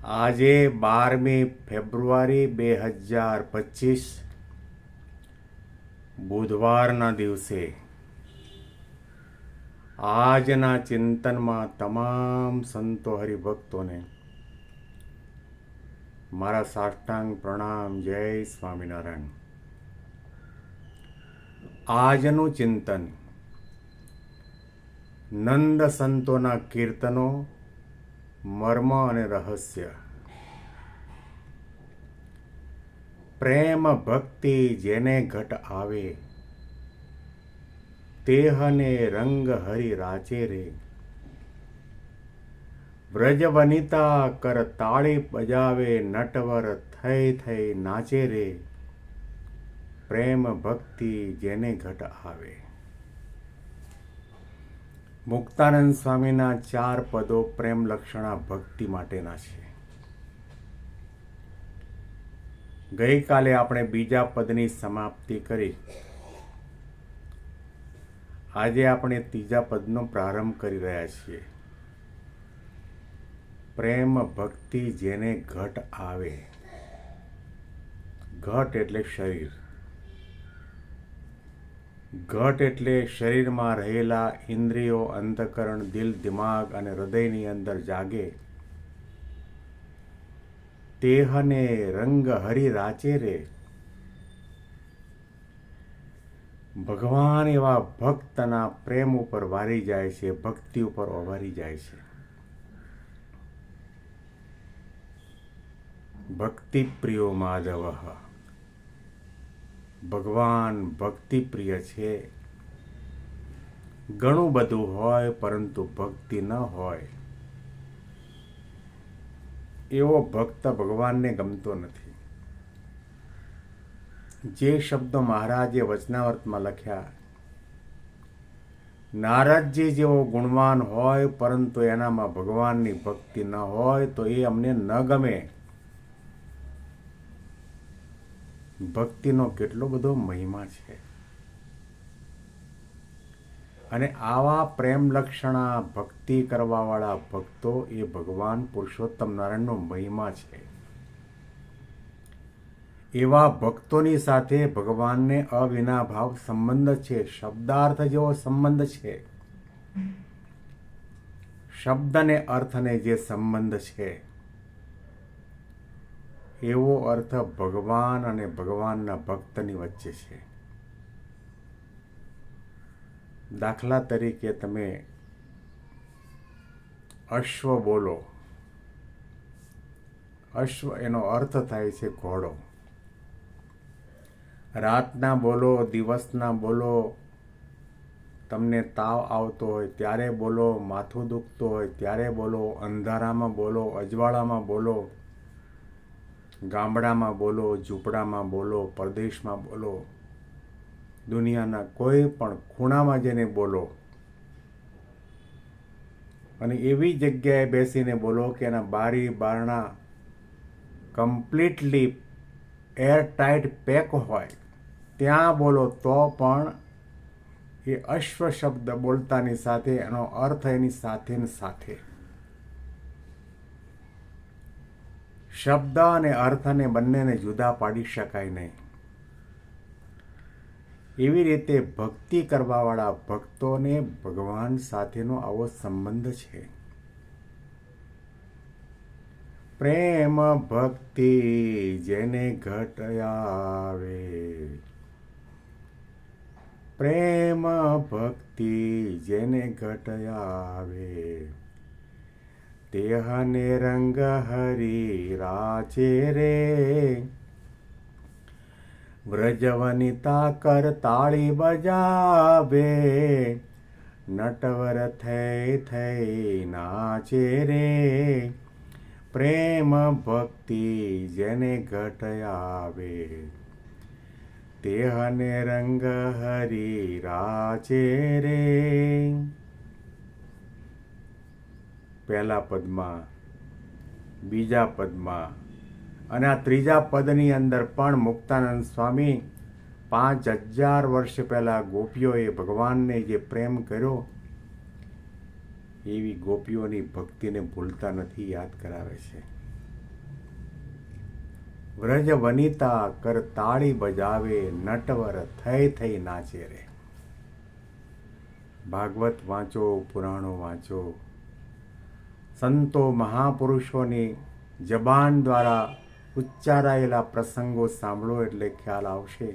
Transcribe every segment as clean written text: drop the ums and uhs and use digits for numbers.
આજે 12મી ફેબ્રુઆરી 2025 બુધવારના દિવસે આજના ચિંતનમાં તમામ સંતો હરિભક્તોને મારા સાષ્ટાંગ પ્રણામ. જય સ્વામિનારાયણ. આજનું ચિંતન નંદ સંતોના કીર્તનો, મર્મ અને રહસ્ય. પ્રેમ ભક્તિ જેને ઘટ આવે, તેહને રંગ હરિ રાચે રે. વ્રજ વનિતા કર તાળી બજાવે, નટવર થઈ થઈ નાચે રે. પ્રેમ ભક્તિ જેને ઘટ આવે. મુક્તાનંદ સ્વામીના 4 પદો પ્રેમ લક્ષણા ભક્તિ માટેના છે. ગઈકાલે આપણે બીજા પદની સમાપ્તિ કરી. આજે આપણે ત્રીજા પદનો પ્રારંભ કરી રહ્યા છીએ. પ્રેમ ભક્તિ જેને ઘટ આવે. ઘટ એટલે શરીર. ઘટ એટલે શરીરમાં રહેલા ઇન્દ્રિયો, અંતઃકરણ, દિલ, દિમાગ અને હૃદયની અંદર જાગે. તેહને રંગ હરિ રાચે રે. ભગવાન એવા ભક્તના પ્રેમ ઉપર વારી જાય છે, ભક્તિ ઉપર ઓવારી જાય છે. ભક્તિ પ્રિયો માધવ. ભગવાન ભક્તિ પ્રિય છે. ઘણું બધું હોય પરંતુ ભક્તિ ન હોય એવો ભક્ત ભગવાનને ગમતો નથી. જે શબ્દો મહારાજે વચનાવર્તમાં લખ્યા, નારદજી જેવો ગુણવાન હોય પરંતુ એનામાં ભગવાનની ભક્તિ ન હોય તો એ અમને ન ગમે. ભક્તિનો કેટલો બધો મહિમા છે. અને આવા પ્રેમ લક્ષણા ભક્તિ કરવાવાળા ભક્તો એ ભગવાન પુરુષોત્તમ નારાયણનો મહિમા છે. એવા ભક્તોની સાથે ભગવાનને અવિનાભાવ સંબંધ છે. શબ્દાર્થ જેવો સંબંધ છે. શબ્દ અને અર્થને જે સંબંધ છે એવો અર્થ ભગવાન અને ભગવાનના ભક્તની વચ્ચે છે. દાખલા તરીકે તમે અશ્વ બોલો. અશ્વ એનો અર્થ થાય છે ઘોડો. રાતના બોલો, દિવસના બોલો, તમને તાવ આવતો હોય ત્યારે બોલો, માથું દુખતું હોય ત્યારે બોલો, અંધારામાં બોલો, અજવાળામાં બોલો, ગામડામાં બોલો, ઝૂંપડામાં બોલો, પરદેશમાં બોલો, દુનિયાના કોઈ પણ ખૂણામાં જઈને બોલો. અને એવી જગ્યાએ બેસીને બોલો કે એના બારી બારણા કમ્પ્લીટલી એરટાઈટ પેક હોય, ત્યાં બોલો તો પણ એ અશ્વ શબ્દ બોલતાની સાથે એનો અર્થ એની સાથે ને સાથે. શબ્દ અને અર્થને બંનેને જુદા પાડી શકાય નહીં. એવી રીતે ભક્તિ કરવાવાળા ભક્તોને ભગવાન સાથેનો આવો સંબંધ છે. પ્રેમ ભક્તિ જેને ઘટ આવે. પ્રેમ ભક્તિ જેને ઘટ આવે. તેહને રંગ હરિ રાચે રે. વ્રજ વનિતા કર તાળી બજાવે, નટવર થઈ થઈ નાચે રે. પ્રેમ ભક્તિ જેને ઘટ આવે. તેહને રંગ હરિ રાચે રે. પહેલા પદમાં, બીજા પદમાં અને આ ત્રીજા પદની અંદર પણ મુક્તાનંદ સ્વામી 5000 વર્ષ પહેલાં ગોપીઓએ ભગવાનને જે પ્રેમ કર્યો એવી ગોપીઓની ભક્તિને ભૂલતા નથી, યાદ કરાવે છે. વ્રજ વનિતા કર તાળી બજાવે, નટવર થઈ થઈ નાચે રે. ભાગવત વાંચો, પુરાણો વાંચો, સંતો મહાપુરુષોની જબાન દ્વારા ઉચ્ચારાયેલા પ્રસંગો સાંભળો એટલે ખ્યાલ આવશે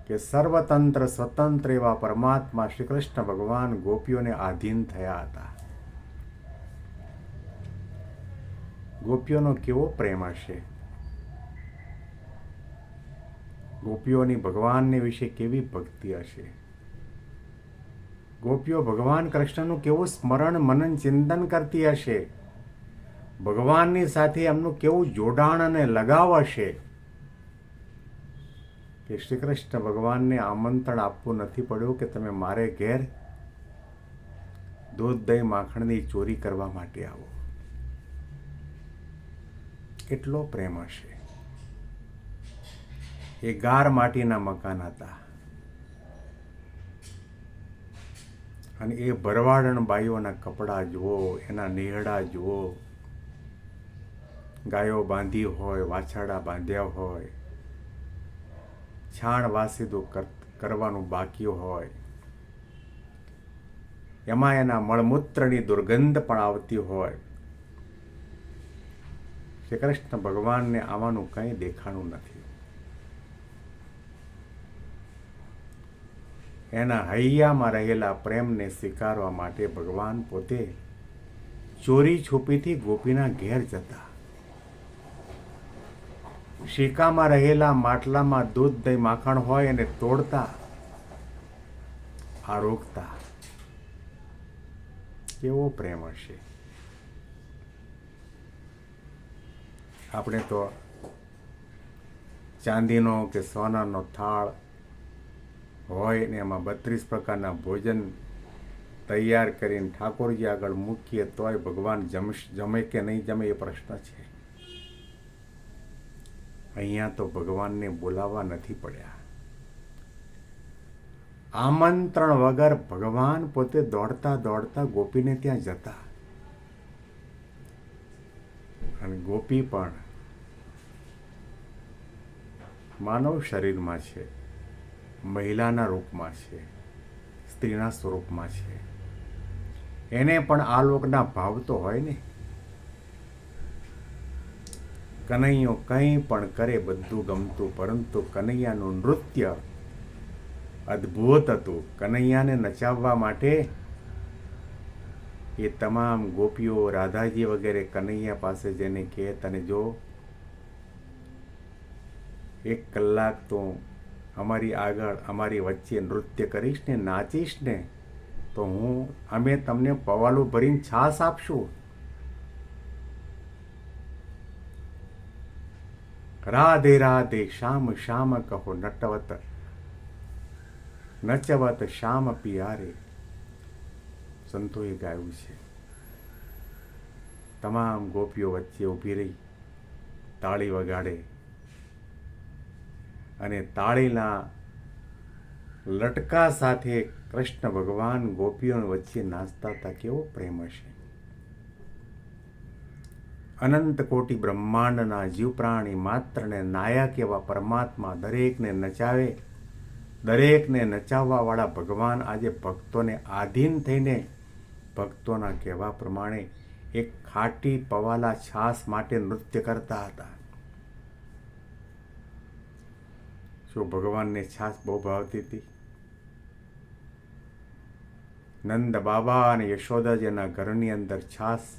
કે સર્વતંત્ર સ્વતંત્ર એવા પરમાત્મા શ્રી કૃષ્ણ ભગવાન ગોપીઓને આધીન થયા હતા. ગોપીઓનો કેવો પ્રેમ હશે, ગોપીઓની ભગવાનને વિશે કેવી ભક્તિ હશે, ગોપીઓ ભગવાન કૃષ્ણનું કેવું સ્મરણ મનન ચિંતન કરતી હશે, ભગવાનની સાથે એમનું કેવું જોડાણ અને લગાવ હશે કે શ્રી કૃષ્ણ ભગવાનને આમંત્રણ આપવું નથી પડ્યું કે તમે મારે ઘેર દૂધ દહીં માખણની ચોરી કરવા માટે આવો. કેટલો પ્રેમ હશે. એ ગાર માટીના મકાન હતા અને એ ભરવાડણ બાઈઓના કપડાં જુઓ, એના નેહડા જુઓ, ગાયો બાંધી હોય, વાછરડા બાંધ્યા હોય, છાણ વાસીદું કરવાનું બાકી હોય, એમાં એના મળમૂત્રની દુર્ગંધ પણ આવતી હોય. શ્રી કૃષ્ણ ભગવાનને આવાનું કંઈ દેખાણું નથી. એના હૈયામાં રહેલા પ્રેમને સ્વીકારવા માટે ભગવાન પોતે ચોરી છુપીથી ગોપીના ઘેર જતા, શીકામાં રહેલા માટલામાં દૂધ દહીં માખણ હોય એને તોડતા, આરોગતા. કેવો પ્રેમ હશે. આપણે તો ચાંદીનો કે સોનાનો થાળ હોય ને એમાં 32 પ્રકારના ભોજન તૈયાર કરીને ઠાકોરજી આગળ મૂકીએ તોય ભગવાન જમે કે નહીં જમે એ પ્રશ્ન છે. અહીંયા તો ભગવાનને બોલાવવા નથી પડ્યા. આમંત્રણ વગર ભગવાન પોતે દોડતા દોડતા ગોપીને ત્યાં જતા. અને ગોપી પણ માનવ શરીરમાં છે, મહિલાના રૂપમાં છે, સ્ત્રીના સ્વરૂપમાં છે. એને પણ આ લોકના ભાવ તો હોય ને. કનૈયો કંઈ પણ કરે બધું ગમતું, પરંતુ કનૈયાનું નૃત્ય અદ્ભુત હતું. કનૈયાને નચાવવા માટે એ તમામ ગોપીઓ, રાધાજી વગેરે કનૈયા પાસે જઈને કહે, તને જો 1 કલાક તો અમારી આગળ અમારી વચ્ચે નૃત્ય કરીશ ને, નાચીશ ને, તો અમે તમને પવાલું ભરીને છાશ આપશું. રાધે રાધે શ્યામ શ્યામ કહો, નટવત નચવત શ્યામ પિયારે. સંતોએ ગાયું છે. તમામ ગોપીઓ વચ્ચે ઊભી રહી તાળી વગાડે અને તાળીના લટકા સાથે કૃષ્ણ ભગવાન ગોપીઓ વચ્ચે નાચતા હતા. કેવો પ્રેમ હશે. અનંત કોટી બ્રહ્માંડના જીવ પ્રાણી માત્રને નાયક એવા પરમાત્મા દરેકને નચાવે, દરેકને નચાવવા વાળા ભગવાન આજે ભક્તોને આધીન થઈને ભક્તોના કહેવા પ્રમાણે એક ખાટી પવાલા છાશ માટે નૃત્ય કરતા હતા. શું ભગવાનને છાશ બહુ ભાવતી હતી? નંદ બાબા અને યશોદાજીના ઘરની અંદર છાશ,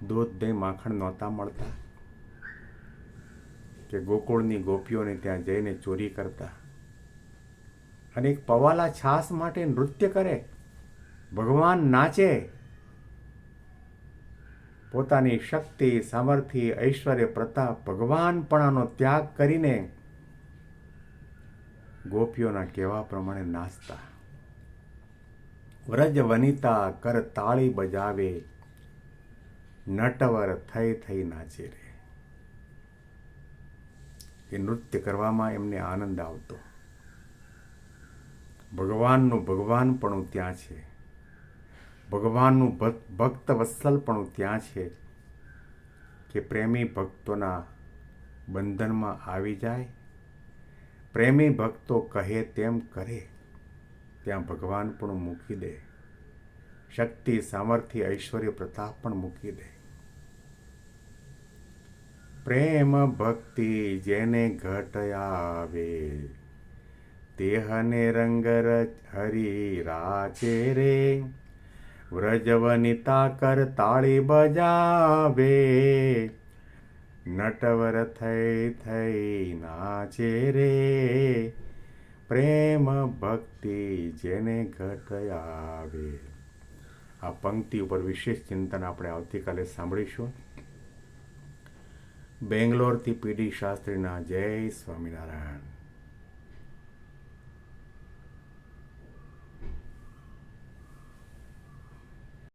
દૂધ દહીં માખણ નહોતા મળતા કે ગોકુળની ગોપીઓને ત્યાં જઈને ચોરી કરતા અને એક પવાલા છાશ માટે નૃત્ય કરે, ભગવાન નાચે. પોતાની શક્તિ, સામર્થ્ય, ઐશ્વર્ય, પ્રતાપ, ભગવાનપણાનો ત્યાગ કરીને ગોપીઓના કહેવા પ્રમાણે નાચતા. વ્રજ વનિતા કર તાળી બજાવે, નટવર થઈ થઈ નાચે રે. એ નૃત્ય કરવામાં એમને આનંદ આવતો. ભગવાનનું ભગવાનપણું ત્યાં છે, ભગવાનનું ભક્ત વત્સલપણું ત્યાં છે કે પ્રેમી ભક્તોના બંધનમાં આવી જાય, પ્રેમી ભક્તો કહે તેમ કરે, ત્યાં ભગવાન પણ મૂકી દે, શક્તિ સામર્થ્ય ઐશ્વર્ય પ્રતાપ પણ મૂકી દે. પ્રેમ ભક્તિ જેને ઘટ આવે, દેહને રંગ હરી રાચે રે, વ્રજવનિતા કર તાળી બજાવે, નટવર થઈ થઈ નાચે રે. પ્રેમ ભક્તિ જેને ઘટ આવે. આ પંક્તિ ઉપર વિશેષ ચિંતન આપણે આવતીકાલે સાંભળીશું. બેંગ્લોરથી પીડી શાસ્ત્રીના જય સ્વામિનારાયણ.